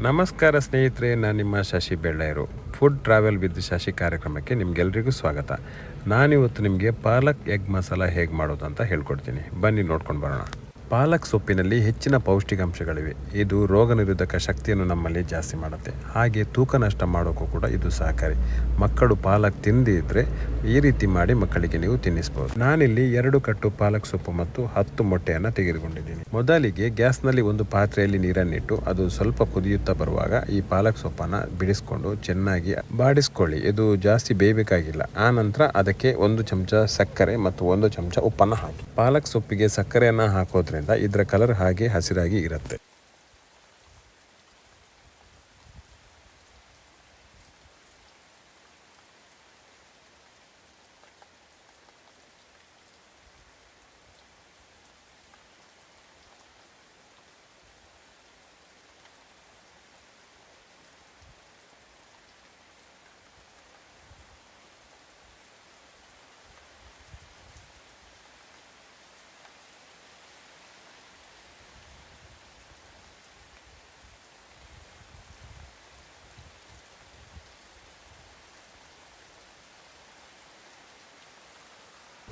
ನಮಸ್ಕಾರ ಸ್ನೇಹಿತರೆ, ನಾನು ನಿಮ್ಮ ಶಶಿ ಬೆಳ್ಳಾಯರು. ಫುಡ್ ಟ್ರಾವೆಲ್ ವಿತ್ ಶಶಿ ಕಾರ್ಯಕ್ರಮಕ್ಕೆ ನಿಮಗೆಲ್ಲರಿಗೂ ಸ್ವಾಗತ. ನಾನಿವತ್ತು ನಿಮಗೆ ಪಾಲಕ್ ಎಗ್ ಮಸಾಲ ಹೇಗೆ ಮಾಡೋದು ಅಂತ ಹೇಳ್ಕೊಡ್ತೀನಿ. ಬನ್ನಿ ನೋಡ್ಕೊಂಡು ಬರೋಣ. ಪಾಲಕ್ ಸೊಪ್ಪಿನಲ್ಲಿ ಹೆಚ್ಚಿನ ಪೌಷ್ಟಿಕಾಂಶಗಳಿವೆ. ಇದು ರೋಗ ನಿರೋಧಕ ಶಕ್ತಿಯನ್ನು ನಮ್ಮಲ್ಲಿ ಜಾಸ್ತಿ ಮಾಡುತ್ತೆ. ಹಾಗೆ ತೂಕ ನಷ್ಟ ಮಾಡೋಕ್ಕೂ ಕೂಡ ಇದು ಸಹಕಾರಿ. ಮಕ್ಕಳು ಪಾಲಕ್ ತಿಂದಿದ್ರೆ ಈ ರೀತಿ ಮಾಡಿ ಮಕ್ಕಳಿಗೆ ನೀವು ತಿನ್ನಿಸ್ಬೋದು. ನಾನಿಲ್ಲಿ 2 ಕಟ್ಟು ಪಾಲಕ್ ಸೊಪ್ಪು ಮತ್ತು 10 ಮೊಟ್ಟೆಯನ್ನು ತೆಗೆದುಕೊಂಡಿದ್ದೀನಿ. ಮೊದಲಿಗೆ ಗ್ಯಾಸ್ನಲ್ಲಿ ಒಂದು ಪಾತ್ರೆಯಲ್ಲಿ ನೀರನ್ನಿಟ್ಟು ಅದು ಸ್ವಲ್ಪ ಕುದಿಯುತ್ತಾ ಬರುವಾಗ ಈ ಪಾಲಕ್ ಸೊಪ್ಪನ್ನು ಬಿಡಿಸ್ಕೊಂಡು ಚೆನ್ನಾಗಿ ಬಾಡಿಸ್ಕೊಳ್ಳಿ. ಇದು ಜಾಸ್ತಿ ಬೇಯಬೇಕಾಗಿಲ್ಲ. ಆ ನಂತರ ಅದಕ್ಕೆ 1 ಚಮಚ ಸಕ್ಕರೆ ಮತ್ತು 1 ಚಮಚ ಉಪ್ಪನ್ನು ಹಾಕಿ. ಪಾಲಕ್ ಸೊಪ್ಪಿಗೆ ಸಕ್ಕರೆಯನ್ನು ಹಾಕೋದ್ರಿಂದ ಇದರ ಕಲರ್ ಹಾಗೆ ಹಸಿರಾಗಿ ಇರುತ್ತೆ.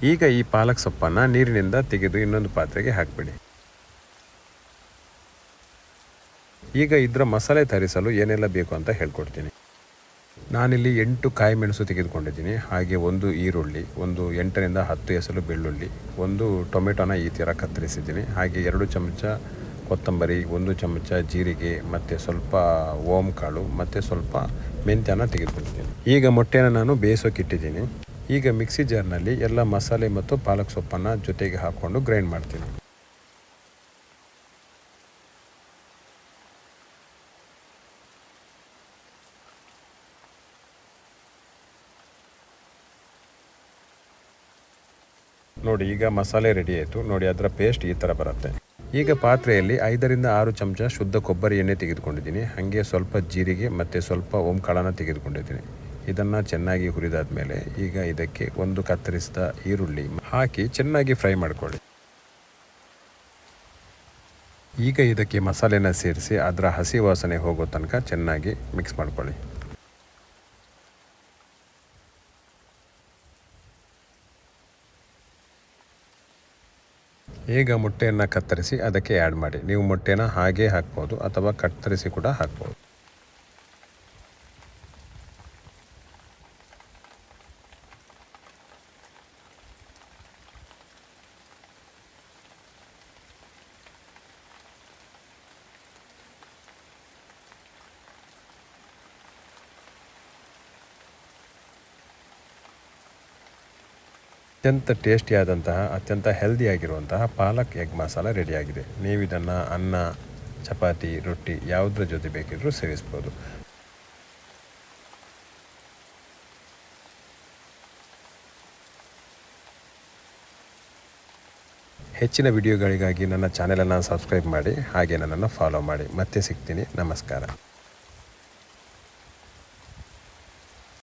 ಈಗ ಈ ಪಾಲಕ್ ಸೊಪ್ಪನ್ನು ನೀರಿನಿಂದ ತೆಗೆದು ಇನ್ನೊಂದು ಪಾತ್ರೆಗೆ ಹಾಕಿಬಿಡಿ. ಈಗ ಇದರ ಮಸಾಲೆ ತರಿಸಲು ಏನೆಲ್ಲ ಬೇಕು ಅಂತ ಹೇಳ್ಕೊಡ್ತೀನಿ. ನಾನಿಲ್ಲಿ 8 ಕಾಯಿ ಮೆಣಸು ತೆಗೆದುಕೊಂಡಿದ್ದೀನಿ. ಹಾಗೆ 1 ಈರುಳ್ಳಿ, 8ರಿಂದ 10 ಎಸಳು ಬೆಳ್ಳುಳ್ಳಿ, 1 ಟೊಮೆಟೊನ ಈ ಥರ ಕತ್ತರಿಸಿದ್ದೀನಿ. ಹಾಗೆ 2 ಚಮಚ ಕೊತ್ತಂಬರಿ, 1 ಚಮಚ ಜೀರಿಗೆ ಮತ್ತು ಸ್ವಲ್ಪ ಓಮ್ ಕಾಳು ಮತ್ತು ಸ್ವಲ್ಪ ಮೆಂತ್ಯನ ತೆಗೆದುಕೊಂಡಿದ್ದೀನಿ. ಈಗ ಮೊಟ್ಟೆನ ನಾನು ಬೇಯಿಸೋಕ್ಕಿಟ್ಟಿದ್ದೀನಿ. ಈಗ ಮಿಕ್ಸಿ ಜಾರ್ನಲ್ಲಿ ಎಲ್ಲ ಮಸಾಲೆ ಮತ್ತು ಪಾಲಕ್ ಸೊಪ್ಪನ್ನು ಜೊತೆಗೆ ಹಾಕ್ಕೊಂಡು ಗ್ರೈಂಡ್ ಮಾಡ್ತೀನಿ. ನೋಡಿ, ಈಗ ಮಸಾಲೆ ರೆಡಿ ಆಯಿತು. ನೋಡಿ, ಅದರ ಪೇಸ್ಟ್ ಈ ಥರ ಬರುತ್ತೆ. ಈಗ ಪಾತ್ರೆಯಲ್ಲಿ 5ರಿಂದ 6 ಚಮಚ ಶುದ್ಧ ಕೊಬ್ಬರಿ ಎಣ್ಣೆ ತೆಗೆದುಕೊಂಡಿದ್ದೀನಿ. ಹಾಗೆ ಸ್ವಲ್ಪ ಜೀರಿಗೆ ಮತ್ತು ಸ್ವಲ್ಪ ಓಂ ಕಾಳನ್ನು ತೆಗೆದುಕೊಂಡಿದ್ದೀನಿ. ಇದನ್ನು ಚೆನ್ನಾಗಿ ಹುರಿದಾದ ಮೇಲೆ ಈಗ ಇದಕ್ಕೆ 1 ಕತ್ತರಿಸಿದ ಈರುಳ್ಳಿ ಹಾಕಿ ಚೆನ್ನಾಗಿ ಫ್ರೈ ಮಾಡಿಕೊಳ್ಳಿ. ಈಗ ಇದಕ್ಕೆ ಮಸಾಲೆನ ಸೇರಿಸಿ ಅದರ ಹಸಿ ವಾಸನೆ ಹೋಗೋ ತನಕ ಚೆನ್ನಾಗಿ ಮಿಕ್ಸ್ ಮಾಡ್ಕೊಳ್ಳಿ. ಈಗ ಮೊಟ್ಟೆಯನ್ನು ಕತ್ತರಿಸಿ ಅದಕ್ಕೆ ಆ್ಯಡ್ ಮಾಡಿ. ನೀವು ಮೊಟ್ಟೆನ ಹಾಗೇ ಹಾಕ್ಬೋದು ಅಥವಾ ಕತ್ತರಿಸಿ ಕೂಡ ಹಾಕ್ಬೋದು. ಅತ್ಯಂತ ಟೇಸ್ಟಿಯಾದಂತಹ, ಅತ್ಯಂತ ಹೆಲ್ದಿಯಾಗಿರುವಂತಹ ಪಾಲಕ್ ಎಗ್ ಮಸಾಲ ರೆಡಿಯಾಗಿದೆ. ನೀವು ಇದನ್ನು ಅನ್ನ, ಚಪಾತಿ, ರೊಟ್ಟಿ ಯಾವುದ್ರ ಜೊತೆ ಬೇಕಿದ್ರೂ ಸೇವಿಸ್ಬೋದು. ಹೆಚ್ಚಿನ ವಿಡಿಯೋಗಳಿಗಾಗಿ ನನ್ನ ಚಾನೆಲನ್ನು ಸಬ್ಸ್ಕ್ರೈಬ್ ಮಾಡಿ, ಹಾಗೆ ನನ್ನನ್ನು ಫಾಲೋ ಮಾಡಿ. ಮತ್ತೆ ಸಿಗ್ತೀನಿ. ನಮಸ್ಕಾರ.